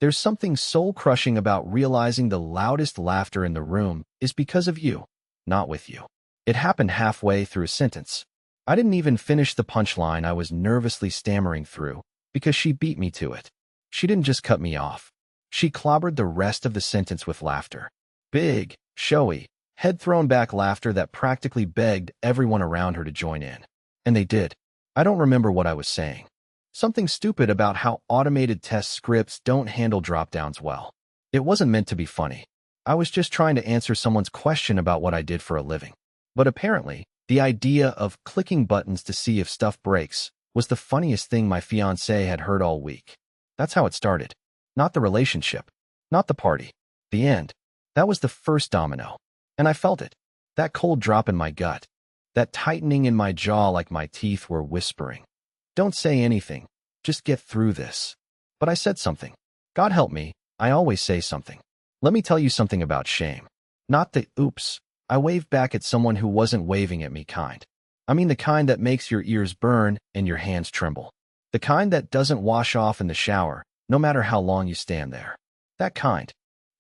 There's something soul-crushing about realizing the loudest laughter in the room is because of you, not with you. It happened halfway through a sentence. I didn't even finish the punchline I was nervously stammering through because she beat me to it. She didn't just cut me off. She clobbered the rest of the sentence with laughter. Big, showy, head-thrown back laughter that practically begged everyone around her to join in. And they did. I don't remember what I was saying. Something stupid about how automated test scripts don't handle drop-downs well. It wasn't meant to be funny. I was just trying to answer someone's question about what I did for a living. But apparently, the idea of clicking buttons to see if stuff breaks was the funniest thing my fiancée had heard all week. That's how it started. Not the relationship. Not the party. The end. That was the first domino. And I felt it. That cold drop in my gut. That tightening in my jaw like my teeth were whispering. Don't say anything. Just get through this. But I said something. God help me, I always say something. Let me tell you something about shame. Not the oops. I waved back at someone who wasn't waving at me kind. I mean the kind that makes your ears burn and your hands tremble. The kind that doesn't wash off in the shower, no matter how long you stand there. That kind.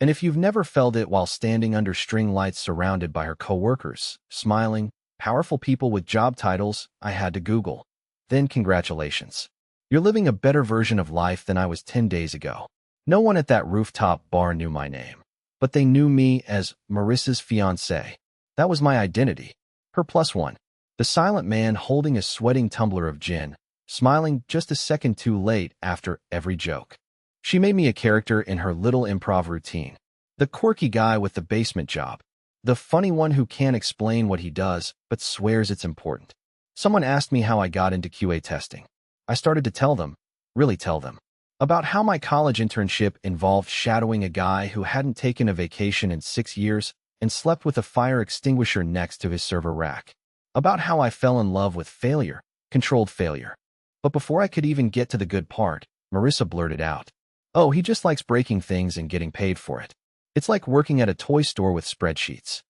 And if you've never felt it while standing under string lights surrounded by her coworkers, smiling, powerful people with job titles I had to Google, then congratulations. You're living a better version of life than I was 10 days ago. No one at that rooftop bar knew my name, but they knew me as Marissa's fiancé. That was my identity. Her plus one. The silent man holding a sweating tumbler of gin, smiling just a second too late after every joke. She made me a character in her little improv routine. The quirky guy with the basement job. The funny one who can't explain what he does, but swears it's important. Someone asked me how I got into QA testing. I started to tell them, really tell them, about how my college internship involved shadowing a guy who hadn't taken a vacation in 6 years and slept with a fire extinguisher next to his server rack. About how I fell in love with failure, controlled failure. But before I could even get to the good part, Marissa blurted out, "Oh, he just likes breaking things and getting paid for it. It's like working at a toy store with spreadsheets."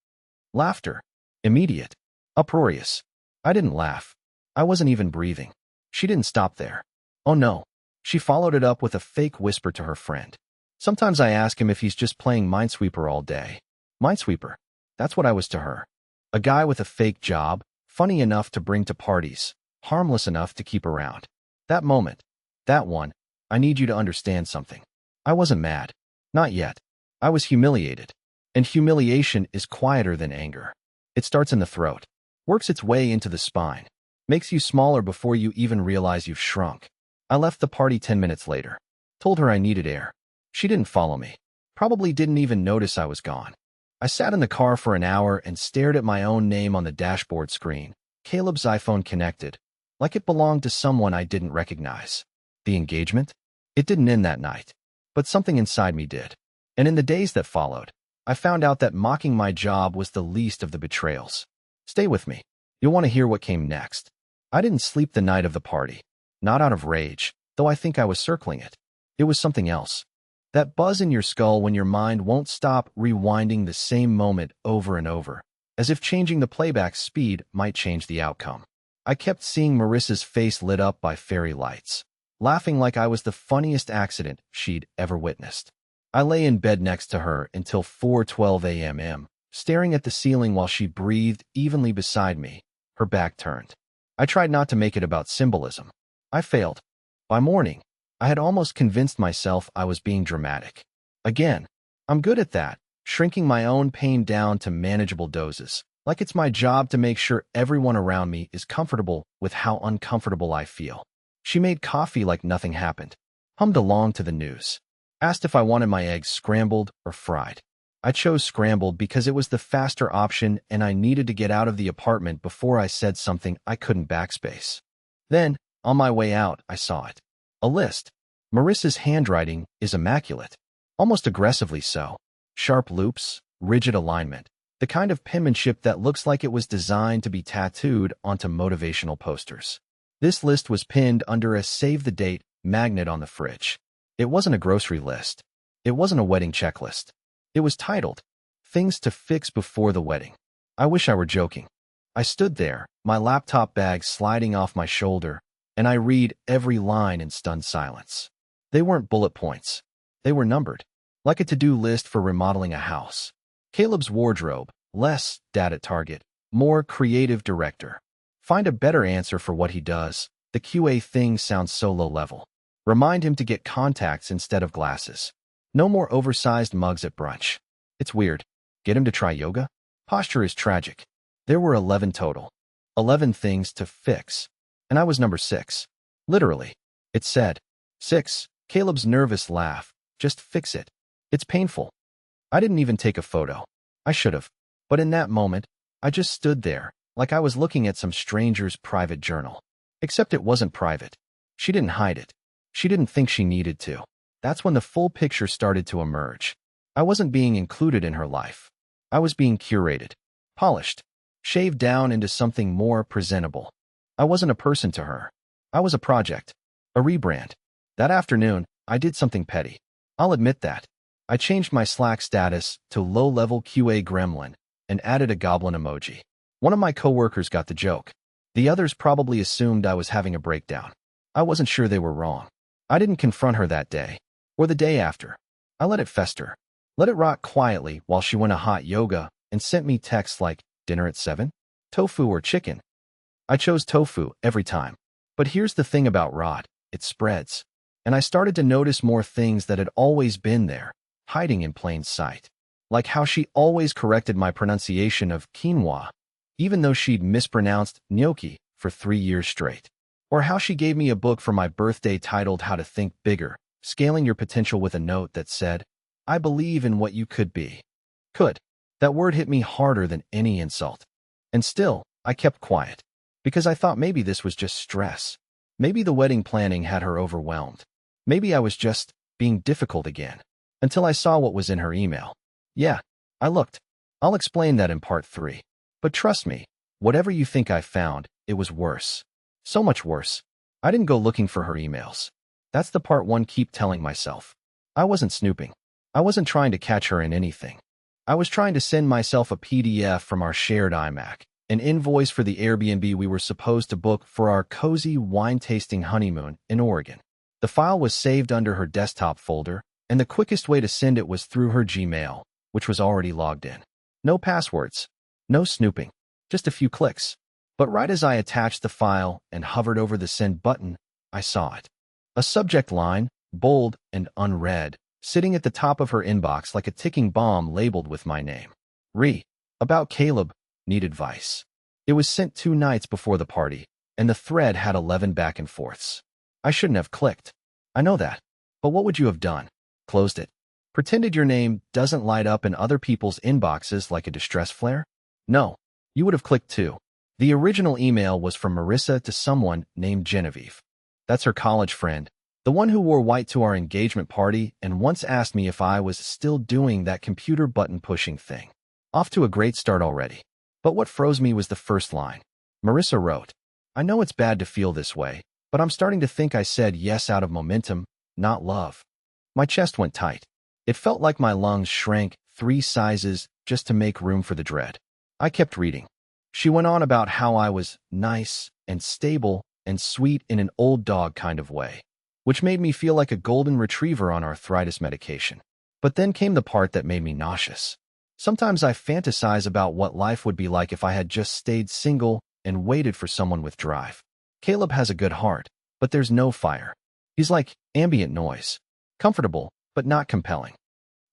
Laughter. Immediate. Uproarious. I didn't laugh. I wasn't even breathing. She didn't stop there. Oh no. She followed it up with a fake whisper to her friend. Sometimes I ask him if he's just playing Minesweeper all day. Minesweeper. That's what I was to her. A guy with a fake job, funny enough to bring to parties, harmless enough to keep around. That moment. That one. I need you to understand something. I wasn't mad. Not yet. I was humiliated. And humiliation is quieter than anger. It starts in the throat, works its way into the spine, makes you smaller before you even realize you've shrunk. I left the party 10 minutes later. Told her I needed air. She didn't follow me. Probably didn't even notice I was gone. I sat in the car for an hour and stared at my own name on the dashboard screen, Caleb's iPhone connected, like it belonged to someone I didn't recognize. The engagement? It didn't end that night. But something inside me did. And in the days that followed, I found out that mocking my job was the least of the betrayals. Stay with me. You'll want to hear what came next. I didn't sleep the night of the party. Not out of rage, though I think I was circling it. It was something else. That buzz in your skull when your mind won't stop rewinding the same moment over and over, as if changing the playback speed might change the outcome. I kept seeing Marissa's face lit up by fairy lights, laughing like I was the funniest accident she'd ever witnessed. I lay in bed next to her until 4:12 a.m., staring at the ceiling while she breathed evenly beside me, her back turned. I tried not to make it about symbolism. I failed. By morning, I had almost convinced myself I was being dramatic. Again, I'm good at that, shrinking my own pain down to manageable doses, like it's my job to make sure everyone around me is comfortable with how uncomfortable I feel. She made coffee like nothing happened, hummed along to the news, asked if I wanted my eggs scrambled or fried. I chose scrambled because it was the faster option and I needed to get out of the apartment before I said something I couldn't backspace. Then, on my way out, I saw it. A list. Marissa's handwriting is immaculate, almost aggressively so. Sharp loops, rigid alignment, the kind of penmanship that looks like it was designed to be tattooed onto motivational posters. This list was pinned under a save the date magnet on the fridge. It wasn't a grocery list. It wasn't a wedding checklist. It was titled, Things to Fix Before the Wedding. I wish I were joking. I stood there, my laptop bag sliding off my shoulder, and I read every line in stunned silence. They weren't bullet points. They were numbered, like a to-do list for remodeling a house. Caleb's wardrobe, less dad at Target, more creative director. Find a better answer for what he does. The QA thing sounds so low level. Remind him to get contacts instead of glasses. No more oversized mugs at brunch. It's weird. Get him to try yoga? Posture is tragic. There were 11 total. 11 things to fix. And I was number 6. Literally. It said, 6. Caleb's nervous laugh. Just fix it. It's painful. I didn't even take a photo. I should have. But in that moment, I just stood there, like I was looking at some stranger's private journal. Except it wasn't private. She didn't hide it. She didn't think she needed to. That's when the full picture started to emerge. I wasn't being included in her life. I was being curated, polished, shaved down into something more presentable. I wasn't a person to her. I was a project, a rebrand. That afternoon, I did something petty. I'll admit that. I changed my Slack status to low-level QA gremlin and added a goblin emoji. One of my coworkers got the joke. The others probably assumed I was having a breakdown. I wasn't sure they were wrong. I didn't confront her that day, or the day after. I let it fester. Let it rot quietly while she went to hot yoga and sent me texts like, dinner at 7? Tofu or chicken? I chose tofu every time. But here's the thing about rot, it spreads. And I started to notice more things that had always been there, hiding in plain sight. Like how she always corrected my pronunciation of quinoa, even though she'd mispronounced gnocchi for 3 years straight. Or how she gave me a book for my birthday titled How to Think Bigger, Scaling Your Potential with a note that said, I believe in what you could be. Could. That word hit me harder than any insult. And still, I kept quiet. Because I thought maybe this was just stress. Maybe the wedding planning had her overwhelmed. Maybe I was just being difficult again. Until I saw what was in her email. Yeah, I looked. I'll explain that in part 3. But trust me, whatever you think I found, it was worse. So much worse. I didn't go looking for her emails. That's the part one keep telling myself. I wasn't snooping. I wasn't trying to catch her in anything. I was trying to send myself a PDF from our shared iMac, an invoice for the Airbnb we were supposed to book for our cozy wine-tasting honeymoon in Oregon. The file was saved under her desktop folder, and the quickest way to send it was through her Gmail, which was already logged in. No passwords. No snooping. Just a few clicks. But right as I attached the file and hovered over the send button, I saw it. A subject line, bold and unread, sitting at the top of her inbox like a ticking bomb labeled with my name. About Caleb, need advice. It was sent 2 nights before the party, and the thread had 11 back and forths. I shouldn't have clicked. I know that. But what would you have done? Closed it. Pretended your name doesn't light up in other people's inboxes like a distress flare? No. You would have clicked too. The original email was from Marissa to someone named Genevieve. That's her college friend, the one who wore white to our engagement party and once asked me if I was still doing that computer button-pushing thing. Off to a great start already. But what froze me was the first line. Marissa wrote, I know it's bad to feel this way, but I'm starting to think I said yes out of momentum, not love. My chest went tight. It felt like my lungs shrank 3 sizes just to make room for the dread. I kept reading. She went on about how I was nice and stable and sweet in an old dog kind of way, which made me feel like a golden retriever on arthritis medication. But then came the part that made me nauseous. Sometimes I fantasize about what life would be like if I had just stayed single and waited for someone with drive. Caleb has a good heart, but there's no fire. He's like ambient noise. Comfortable, but not compelling.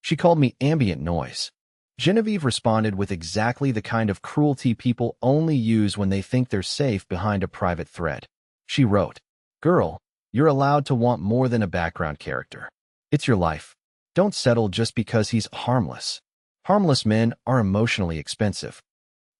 She called me ambient noise. Genevieve responded with exactly the kind of cruelty people only use when they think they're safe behind a private thread. She wrote, Girl, you're allowed to want more than a background character. It's your life. Don't settle just because he's harmless. Harmless men are emotionally expensive.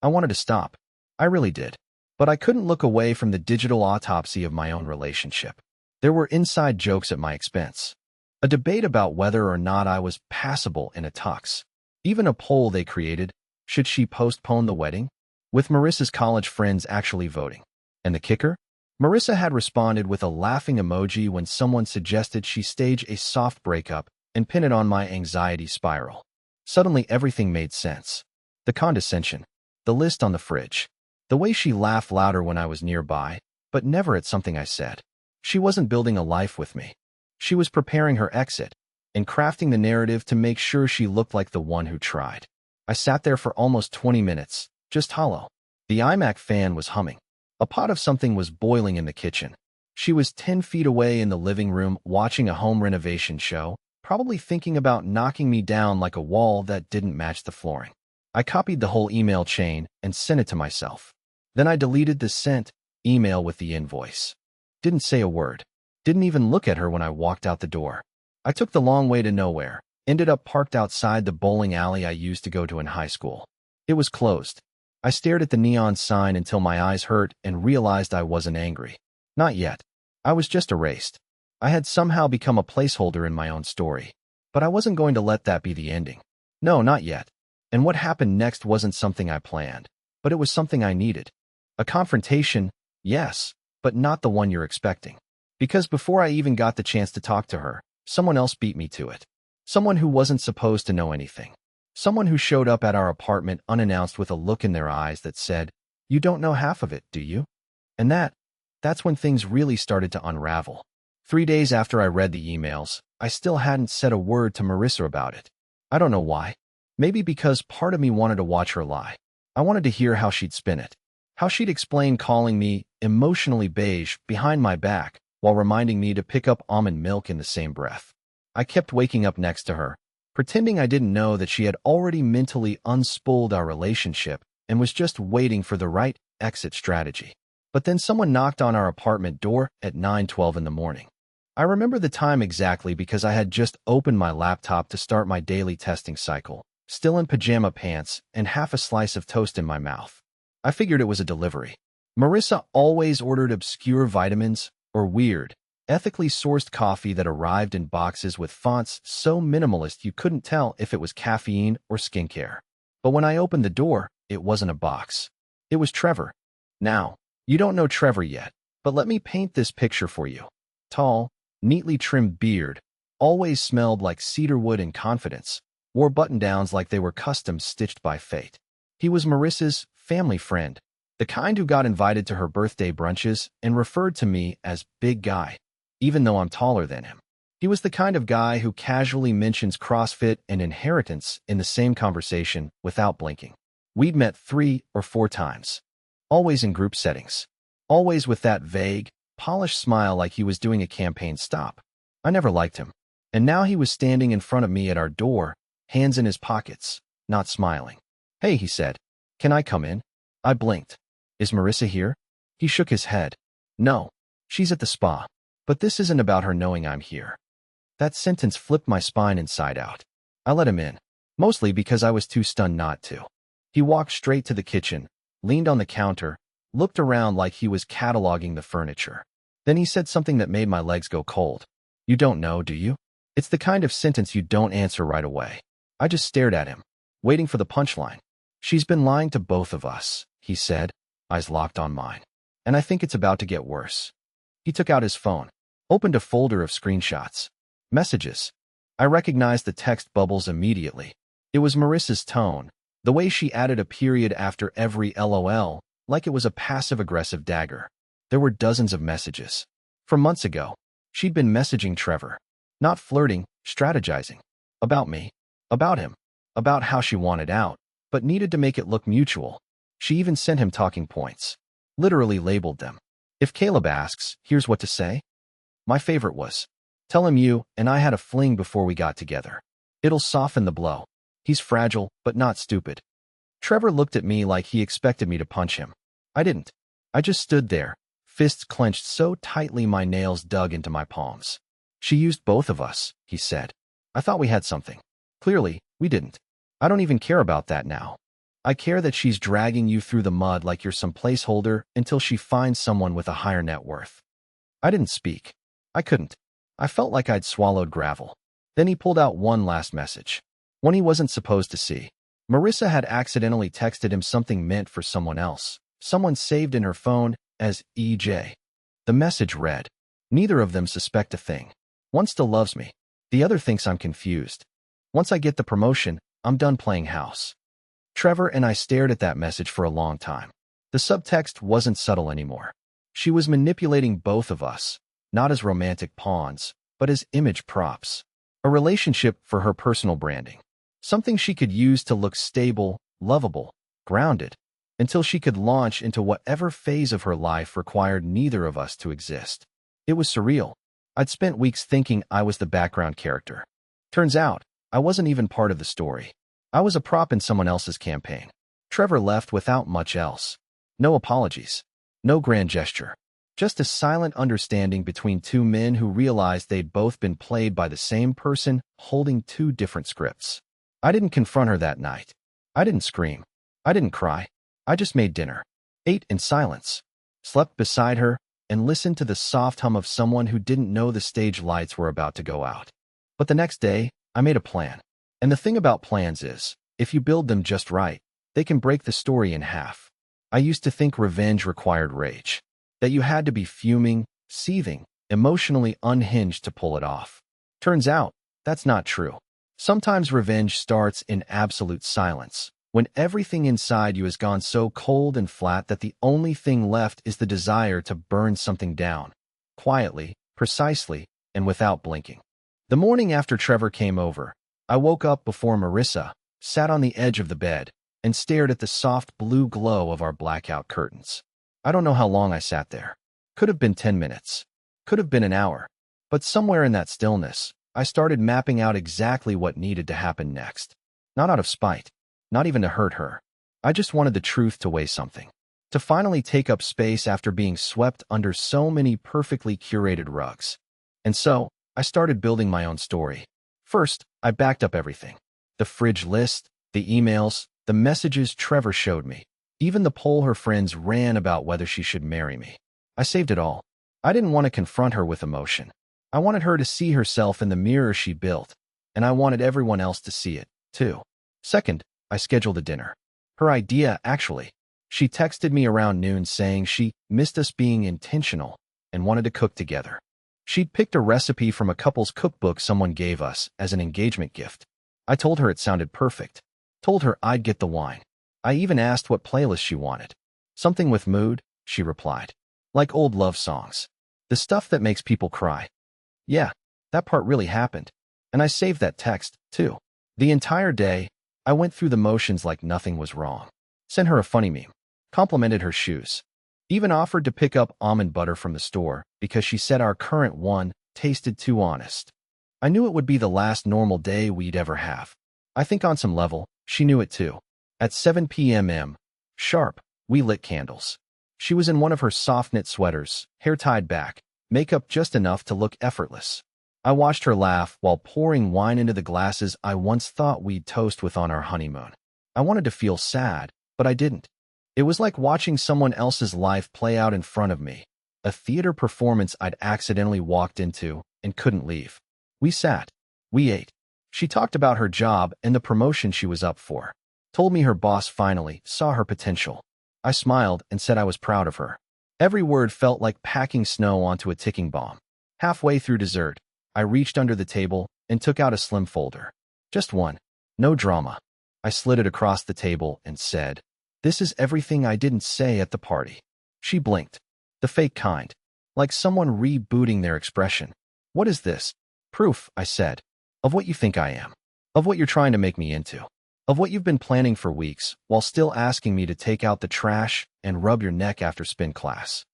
I wanted to stop. I really did. But I couldn't look away from the digital autopsy of my own relationship. There were inside jokes at my expense. A debate about whether or not I was passable in a tux. Even a poll they created, should she postpone the wedding? With Marissa's college friends actually voting. And the kicker? Marissa had responded with a laughing emoji when someone suggested she stage a soft breakup and pin it on my anxiety spiral. Suddenly everything made sense. The condescension. The list on the fridge. The way she laughed louder when I was nearby, but never at something I said. She wasn't building a life with me. She was preparing her exit. and crafting the narrative to make sure she looked like the one who tried. I sat there for almost 20 minutes, just hollow. The iMac fan was humming. A pot of something was boiling in the kitchen. She was 10 feet away in the living room watching a home renovation show, probably thinking about knocking me down like a wall that didn't match the flooring. I copied the whole email chain and sent it to myself. Then I deleted the sent email with the invoice. Didn't say a word. Didn't even look at her when I walked out the door. I took the long way to nowhere, ended up parked outside the bowling alley I used to go to in high school. It was closed. I stared at the neon sign until my eyes hurt and realized I wasn't angry. Not yet. I was just erased. I had somehow become a placeholder in my own story. But I wasn't going to let that be the ending. No, not yet. And what happened next wasn't something I planned, but it was something I needed. A confrontation, yes, but not the one you're expecting. Because before I even got the chance to talk to her, someone else beat me to it. Someone who wasn't supposed to know anything. Someone who showed up at our apartment unannounced with a look in their eyes that said, "You don't know half of it, do you?" And that's when things really started to unravel. 3 days after I read the emails, I still hadn't said a word to Marissa about it. I don't know why. Maybe because part of me wanted to watch her lie. I wanted to hear how she'd spin it. How she'd explain calling me emotionally beige behind my back while reminding me to pick up almond milk in the same breath. I kept waking up next to her, pretending I didn't know that she had already mentally unspooled our relationship and was just waiting for the right exit strategy. But then someone knocked on our apartment door at 9:12 in the morning. I remember the time exactly because I had just opened my laptop to start my daily testing cycle, still in pajama pants and half a slice of toast in my mouth. I figured it was a delivery. Marissa always ordered obscure vitamins or weird, ethically sourced coffee that arrived in boxes with fonts so minimalist you couldn't tell if it was caffeine or skincare. But when I opened the door, it wasn't a box. It was Trevor. Now, you don't know Trevor yet, but let me paint this picture for you. Tall, neatly trimmed beard, always smelled like cedarwood and confidence, wore button-downs like they were custom stitched by fate. He was Marissa's family friend, the kind who got invited to her birthday brunches and referred to me as Big Guy, even though I'm taller than him. He was the kind of guy who casually mentions CrossFit and inheritance in the same conversation without blinking. We'd met 3 or 4 times, always in group settings, always with that vague, polished smile like he was doing a campaign stop. I never liked him, and now he was standing in front of me at our door, hands in his pockets, not smiling. "Hey," he said. "Can I come in?" I blinked. "Is Marissa here?" He shook his head. "No, she's at the spa. But this isn't about her knowing I'm here." That sentence flipped my spine inside out. I let him in, mostly because I was too stunned not to. He walked straight to the kitchen, leaned on the counter, looked around like he was cataloging the furniture. Then he said something that made my legs go cold. "You don't know, do you?" It's the kind of sentence you don't answer right away. I just stared at him, waiting for the punchline. "She's been lying to both of us," he said, eyes locked on mine. "And I think it's about to get worse." He took out his phone, opened a folder of screenshots. Messages. I recognized the text bubbles immediately. It was Marissa's tone, the way she added a period after every LOL, like it was a passive-aggressive dagger. There were dozens of messages. From months ago, she'd been messaging Trevor. Not flirting, strategizing. About me. About him. About how she wanted out, but needed to make it look mutual. She even sent him talking points. Literally labeled them. "If Caleb asks, here's what to say." My favorite was, "Tell him you and I had a fling before we got together. It'll soften the blow. He's fragile, but not stupid." Trevor looked at me like he expected me to punch him. I didn't. I just stood there, fists clenched so tightly my nails dug into my palms. "She used both of us," he said. "I thought we had something. Clearly, we didn't. I don't even care about that now. I care that she's dragging you through the mud like you're some placeholder until she finds someone with a higher net worth." I didn't speak. I couldn't. I felt like I'd swallowed gravel. Then he pulled out one last message. One he wasn't supposed to see. Marissa had accidentally texted him something meant for someone else. Someone saved in her phone as EJ. The message read, "Neither of them suspect a thing. One still loves me. The other thinks I'm confused. Once I get the promotion, I'm done playing house." Trevor and I stared at that message for a long time. The subtext wasn't subtle anymore. She was manipulating both of us, not as romantic pawns, but as image props. A relationship for her personal branding. Something she could use to look stable, lovable, grounded, until she could launch into whatever phase of her life required neither of us to exist. It was surreal. I'd spent weeks thinking I was the background character. Turns out, I wasn't even part of the story. I was a prop in someone else's campaign. Trevor left without much else. No apologies. No grand gesture. Just a silent understanding between two men who realized they'd both been played by the same person holding two different scripts. I didn't confront her that night. I didn't scream. I didn't cry. I just made dinner, ate in silence, slept beside her, and listened to the soft hum of someone who didn't know the stage lights were about to go out. But the next day, I made a plan. And the thing about plans is, if you build them just right, they can break the story in half. I used to think revenge required rage, that you had to be fuming, seething, emotionally unhinged to pull it off. Turns out, that's not true. Sometimes revenge starts in absolute silence, when everything inside you has gone so cold and flat that the only thing left is the desire to burn something down, quietly, precisely, and without blinking. The morning after Trevor came over, I woke up before Marissa, sat on the edge of the bed, and stared at the soft blue glow of our blackout curtains. I don't know how long I sat there. Could have been 10 minutes. Could have been an hour. But somewhere in that stillness, I started mapping out exactly what needed to happen next. Not out of spite. Not even to hurt her. I just wanted the truth to weigh something. To finally take up space after being swept under so many perfectly curated rugs. And so, I started building my own story. First, I backed up everything. The fridge list, the emails, the messages Trevor showed me. Even the poll her friends ran about whether she should marry me. I saved it all. I didn't want to confront her with emotion. I wanted her to see herself in the mirror she built, and I wanted everyone else to see it, too. Second, I scheduled a dinner. Her idea, actually. She texted me around noon saying she missed us being intentional and wanted to cook together. She'd picked a recipe from a couple's cookbook someone gave us as an engagement gift. I told her it sounded perfect. Told her I'd get the wine. I even asked what playlist she wanted. Something with mood, she replied. Like old love songs. The stuff that makes people cry. Yeah, that part really happened. And I saved that text, too. The entire day, I went through the motions like nothing was wrong. Sent her a funny meme. Complimented her shoes. Even offered to pick up almond butter from the store because she said our current one tasted too honest. I knew it would be the last normal day we'd ever have. I think on some level, she knew it too. At 7 p.m. sharp, we lit candles. She was in one of her soft knit sweaters, hair tied back, makeup just enough to look effortless. I watched her laugh while pouring wine into the glasses I once thought we'd toast with on our honeymoon. I wanted to feel sad, but I didn't. It was like watching someone else's life play out in front of me, a theater performance I'd accidentally walked into and couldn't leave. We sat. We ate. She talked about her job and the promotion she was up for. Told me her boss finally saw her potential. I smiled and said I was proud of her. Every word felt like packing snow onto a ticking bomb. Halfway through dessert, I reached under the table and took out a slim folder. Just one. No drama. I slid it across the table and said, "This is everything I didn't say at the party." She blinked. The fake kind. Like someone rebooting their expression. "What is this?" "Proof," I said. "Of what you think I am. Of what you're trying to make me into. Of what you've been planning for weeks, while still asking me to take out the trash and rub your neck after spin class."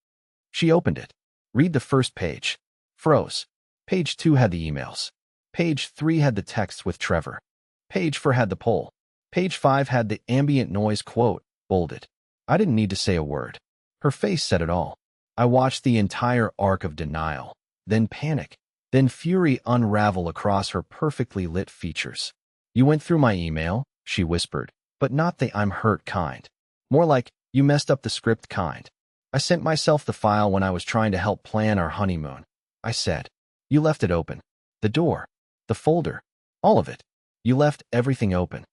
She opened it. Read the first page. Froze. Page 2 had the emails. Page 3 had the texts with Trevor. Page 4 had the poll. Page 5 had the ambient noise quote, bolded. I didn't need to say a word. Her face said it all. I watched the entire arc of denial, then panic, then fury unravel across her perfectly lit features. "You went through my email," she whispered, "but not the I'm hurt kind. More like, you messed up the script kind. I sent myself the file when I was trying to help plan our honeymoon." I said. "You left it open. The door. The folder. All of it. You left everything open."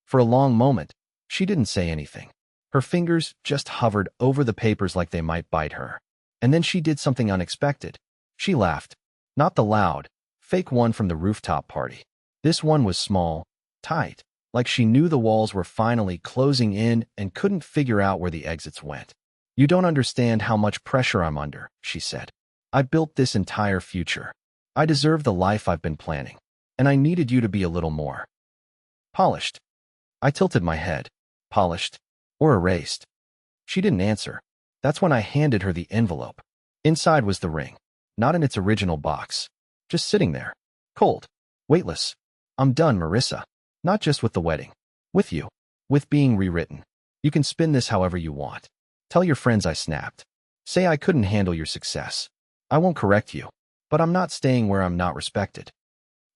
For a long moment, she didn't say anything. Her fingers just hovered over the papers like they might bite her. And then she did something unexpected. She laughed. Not the loud, fake one from the rooftop party. This one was small, tight, like she knew the walls were finally closing in and couldn't figure out where the exits went. "You don't understand how much pressure I'm under," she said. "I built this entire future. I deserve the life I've been planning. and I needed you to be a little more polished. I tilted my head. Polished? Or erased? She didn't answer. That's when I handed her the envelope. Inside was the ring, not in its original box. Just sitting there. Cold. Weightless. I'm done, Marissa. Not just with the wedding. With you. With being rewritten. You can spin this however you want. Tell your friends I snapped. Say I couldn't handle your success. I won't correct you. But I'm not staying where I'm not respected.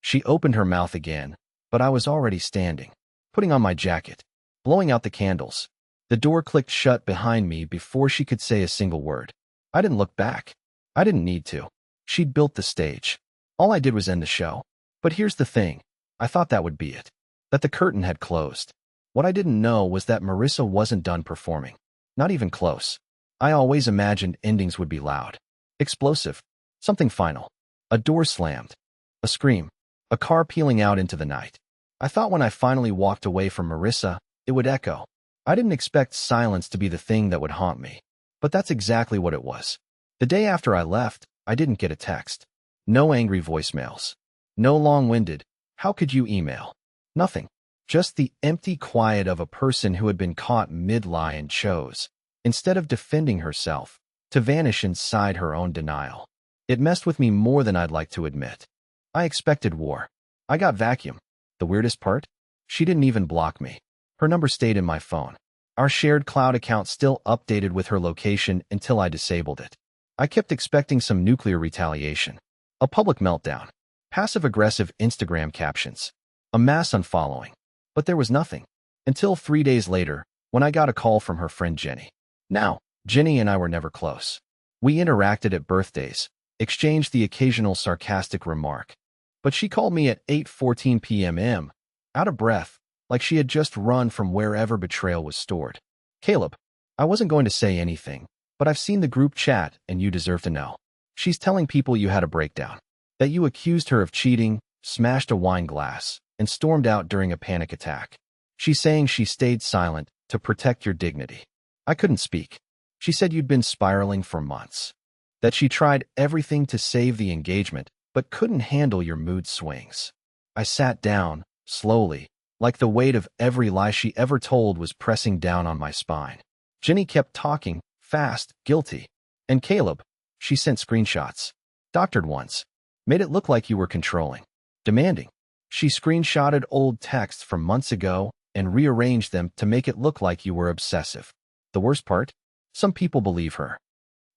She opened her mouth again, but I was already standing, putting on my jacket, blowing out the candles. The door clicked shut behind me before she could say a single word. I didn't look back. I didn't need to. She'd built the stage. All I did was end the show. But here's the thing. I thought that would be it. That the curtain had closed. What I didn't know was that Marissa wasn't done performing. Not even close. I always imagined endings would be loud. Explosive. Something final. A door slammed. A scream. A car peeling out into the night. I thought when I finally walked away from Marissa, it would echo. I didn't expect silence to be the thing that would haunt me. But that's exactly what it was. The day after I left, I didn't get a text. No angry voicemails. No long-winded, how could you email? Nothing. Just the empty quiet of a person who had been caught mid-lie and chose, instead of defending herself, to vanish inside her own denial. It messed with me more than I'd like to admit. I expected war. I got vacuum. The weirdest part? She didn't even block me. Her number stayed in my phone. Our shared cloud account still updated with her location until I disabled it. I kept expecting some nuclear retaliation. A public meltdown. Passive-aggressive Instagram captions. A mass unfollowing. But there was nothing. Until 3 days later, when I got a call from her friend Jenny. Now, Jenny and I were never close. We interacted at birthdays, exchanged the occasional sarcastic remark. But she called me at 8:14 p.m., out of breath, like she had just run from wherever betrayal was stored. Caleb, I wasn't going to say anything, but I've seen the group chat and you deserve to know. She's telling people you had a breakdown, that you accused her of cheating, smashed a wine glass, and stormed out during a panic attack. She's saying she stayed silent to protect your dignity. I couldn't speak. She said you'd been spiraling for months, that she tried everything to save the engagement, but couldn't handle your mood swings. I sat down, slowly, like the weight of every lie she ever told was pressing down on my spine. Jenny kept talking, fast, guilty. And Caleb, she sent screenshots. Doctored ones. Made it look like you were controlling. Demanding. She screenshotted old texts from months ago and rearranged them to make it look like you were obsessive. The worst part? Some people believe her.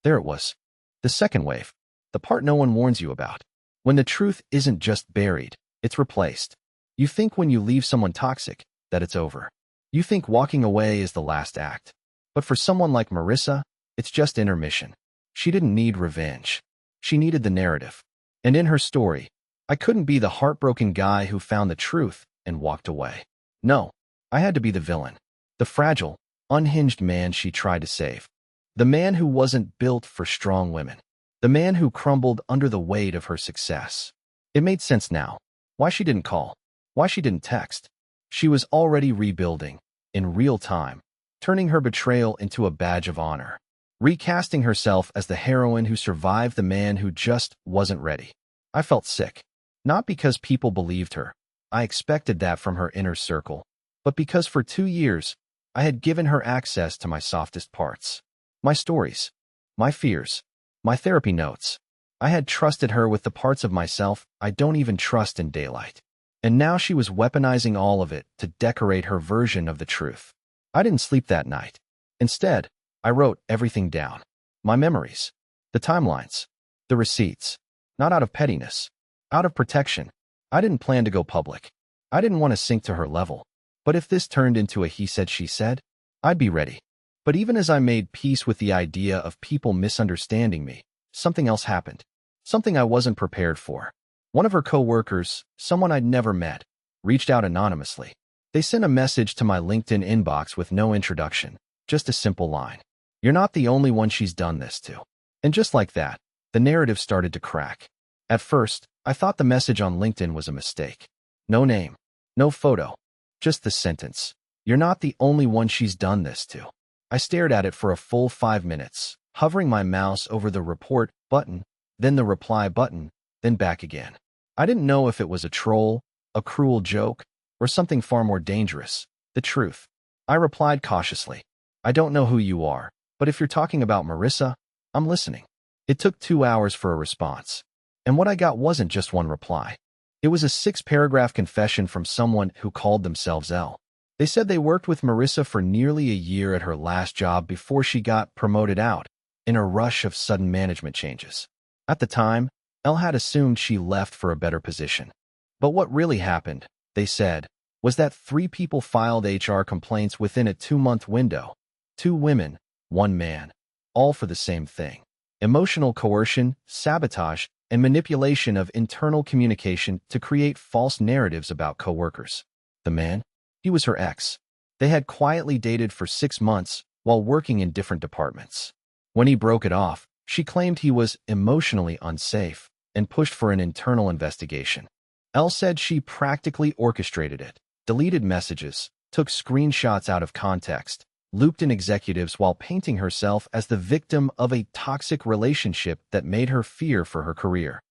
There it was. The second wave. The part no one warns you about. When the truth isn't just buried, it's replaced. You think when you leave someone toxic, that it's over. You think walking away is the last act. But for someone like Marissa, it's just intermission. She didn't need revenge. She needed the narrative. And in her story, I couldn't be the heartbroken guy who found the truth and walked away. No, I had to be the villain. The fragile, unhinged man she tried to save. The man who wasn't built for strong women. The man who crumbled under the weight of her success. It made sense now. Why she didn't call. Why she didn't text. She was already rebuilding, in real time, turning her betrayal into a badge of honor. Recasting herself as the heroine who survived the man who just wasn't ready. I felt sick. Not because people believed her. I expected that from her inner circle. But because for 2 years, I had given her access to my softest parts. My stories. My fears. My therapy notes. I had trusted her with the parts of myself I don't even trust in daylight. And now she was weaponizing all of it to decorate her version of the truth. I didn't sleep that night. Instead, I wrote everything down. My memories. The timelines. The receipts. Not out of pettiness. Out of protection. I didn't plan to go public. I didn't want to sink to her level. But if this turned into a he said she said, I'd be ready. But even as I made peace with the idea of people misunderstanding me, something else happened. Something I wasn't prepared for. One of her co-workers, someone I'd never met, reached out anonymously. They sent a message to my LinkedIn inbox with no introduction, just a simple line. You're not the only one she's done this to. And just like that, the narrative started to crack. At first, I thought the message on LinkedIn was a mistake. No name, no photo, just the sentence. You're not the only one she's done this to. I stared at it for a full 5 minutes, hovering my mouse over the report button, then the reply button, then back again. I didn't know if it was a troll, a cruel joke, or something far more dangerous, the truth. I replied cautiously. I don't know who you are, but if you're talking about Marissa, I'm listening. It took 2 hours for a response. And what I got wasn't just one reply. It was a 6-paragraph confession from someone who called themselves L. They said they worked with Marissa for nearly a year at her last job before she got promoted out, in a rush of sudden management changes. At the time, Elle had assumed she left for a better position. But what really happened, they said, was that 3 people filed HR complaints within a 2-month window. 2 women, 1 man, all for the same thing. Emotional coercion, sabotage, and manipulation of internal communication to create false narratives about coworkers. The man? He was her ex. They had quietly dated for 6 months while working in different departments. When he broke it off, she claimed he was emotionally unsafe and pushed for an internal investigation. Elle said she practically orchestrated it, deleted messages, took screenshots out of context, looped in executives while painting herself as the victim of a toxic relationship that made her fear for her career.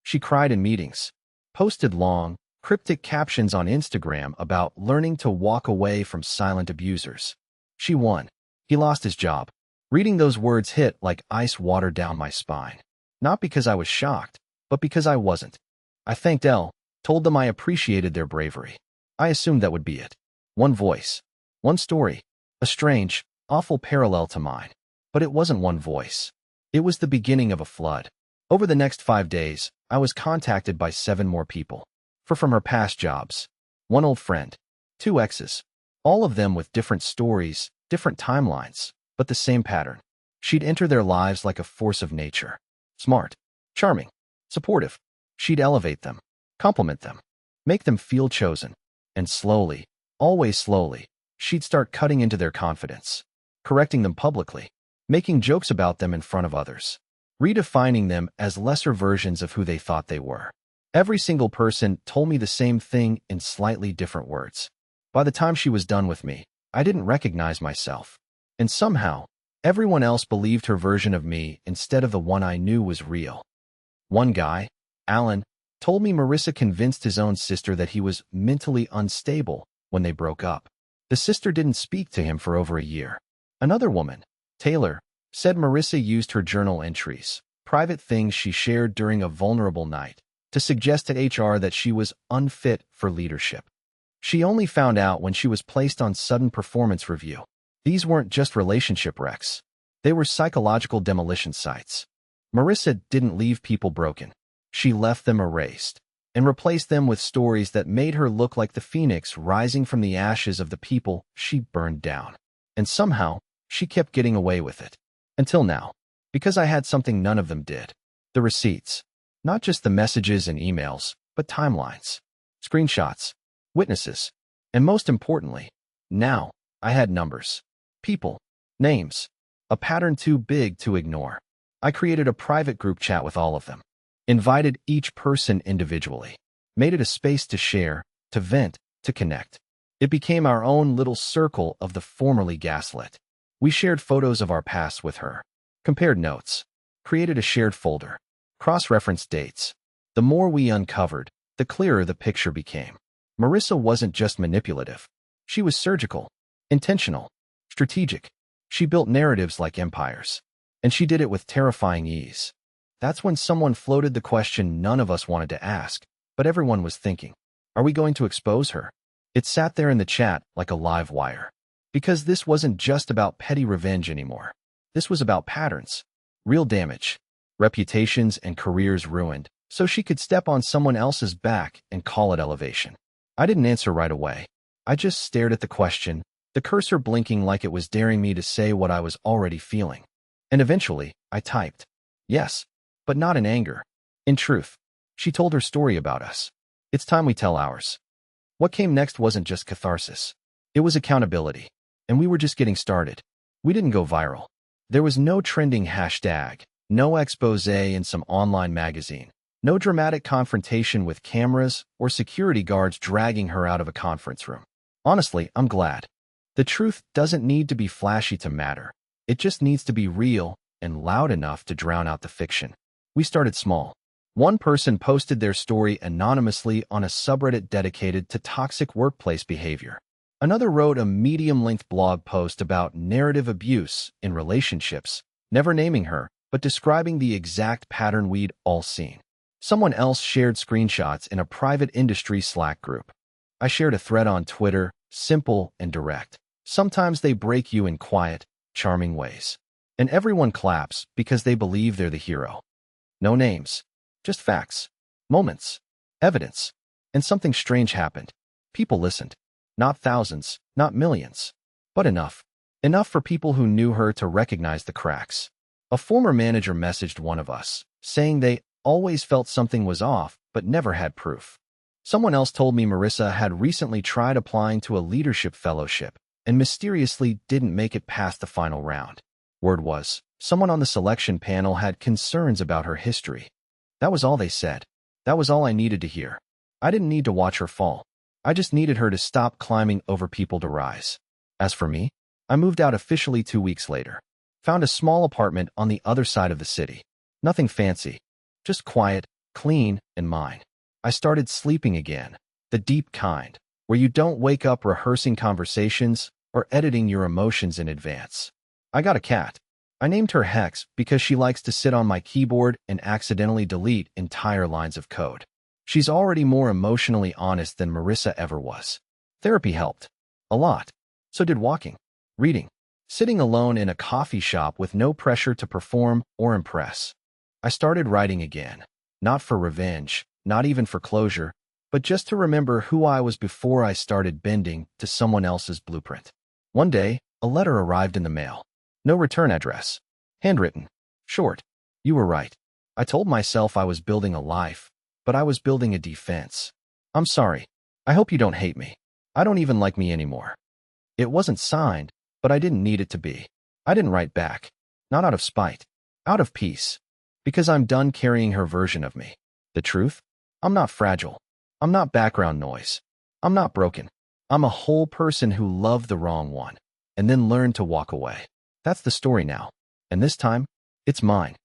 She cried in meetings, posted long, cryptic captions on Instagram about learning to walk away from silent abusers. She won. He lost his job. Reading those words hit like ice water down my spine. Not because I was shocked, but because I wasn't. I thanked Elle, told them I appreciated their bravery. I assumed that would be it. One voice. One story. A strange, awful parallel to mine. But it wasn't one voice. It was the beginning of a flood. Over the next 5 days, I was contacted by 7 more people. From her past jobs. 1 old friend. 2 exes. All of them with different stories, different timelines, but the same pattern. She'd enter their lives like a force of nature. Smart, charming, supportive. She'd elevate them, compliment them, make them feel chosen. And slowly, always slowly, she'd start cutting into their confidence, correcting them publicly, making jokes about them in front of others, redefining them as lesser versions of who they thought they were. Every single person told me the same thing in slightly different words. By the time she was done with me, I didn't recognize myself. And somehow, everyone else believed her version of me instead of the one I knew was real. One guy, Alan, told me Marissa convinced his own sister that he was mentally unstable when they broke up. The sister didn't speak to him for over a year. Another woman, Taylor, said Marissa used her journal entries, private things she shared during a vulnerable night, to suggest to HR that she was unfit for leadership. She only found out when she was placed on sudden performance review. These weren't just relationship wrecks. They were psychological demolition sites. Marissa didn't leave people broken. She left them erased and replaced them with stories that made her look like the phoenix rising from the ashes of the people she burned down. And somehow, she kept getting away with it. Until now. Because I had something none of them did. The receipts. Not just the messages and emails, but timelines, screenshots, witnesses, and most importantly, now, I had numbers, people, names, a pattern too big to ignore. I created a private group chat with all of them, invited each person individually, made it a space to share, to vent, to connect. It became our own little circle of the formerly gaslit. We shared photos of our past with her, compared notes, created a shared folder, cross-referenced dates. The more we uncovered, the clearer the picture became. Marissa wasn't just manipulative. She was surgical, intentional, strategic. She built narratives like empires. And she did it with terrifying ease. That's when someone floated the question none of us wanted to ask, but everyone was thinking. Are we going to expose her? It sat there in the chat like a live wire. Because this wasn't just about petty revenge anymore. This was about patterns, real damage, reputations and careers ruined, so she could step on someone else's back and call it elevation. I didn't answer right away. I just stared at the question, the cursor blinking like it was daring me to say what I was already feeling. And eventually, I typed, yes, but not in anger. In truth, she told her story about us. It's time we tell ours. What came next wasn't just catharsis. It was accountability. And we were just getting started. We didn't go viral. There was no trending hashtag, no expose in some online magazine, no dramatic confrontation with cameras or security guards dragging her out of a conference room. Honestly, I'm glad. The truth doesn't need to be flashy to matter. It just needs to be real and loud enough to drown out the fiction. We started small. One person posted their story anonymously on a subreddit dedicated to toxic workplace behavior. Another wrote a medium-length blog post about narrative abuse in relationships, never naming her, but describing the exact pattern we'd all seen. Someone else shared screenshots in a private industry Slack group. I shared a thread on Twitter, simple and direct. Sometimes they break you in quiet, charming ways. And everyone claps because they believe they're the hero. No names, just facts, moments, evidence. And something strange happened. People listened. Not thousands, not millions, but enough. Enough for people who knew her to recognize the cracks. A former manager messaged one of us, saying they always felt something was off, but never had proof. Someone else told me Marissa had recently tried applying to a leadership fellowship and mysteriously didn't make it past the final round. Word was, someone on the selection panel had concerns about her history. That was all they said. That was all I needed to hear. I didn't need to watch her fall. I just needed her to stop climbing over people to rise. As for me, I moved out officially 2 weeks later. Found a small apartment on the other side of the city. Nothing fancy. Just quiet, clean, and mine. I started sleeping again, the deep kind, where you don't wake up rehearsing conversations or editing your emotions in advance. I got a cat. I named her Hex because she likes to sit on my keyboard and accidentally delete entire lines of code. She's already more emotionally honest than Marissa ever was. Therapy helped. A lot. So did walking, reading, sitting alone in a coffee shop with no pressure to perform or impress. I started writing again, not for revenge, not even for closure, but just to remember who I was before I started bending to someone else's blueprint. One day, a letter arrived in the mail. No return address. Handwritten. Short. You were right. I told myself I was building a life, but I was building a defense. I'm sorry. I hope you don't hate me. I don't even like me anymore. It wasn't signed, but I didn't need it to be. I didn't write back. Not out of spite. Out of peace. Because I'm done carrying her version of me. The truth? I'm not fragile. I'm not background noise. I'm not broken. I'm a whole person who loved the wrong one, and then learned to walk away. That's the story now. And this time, it's mine.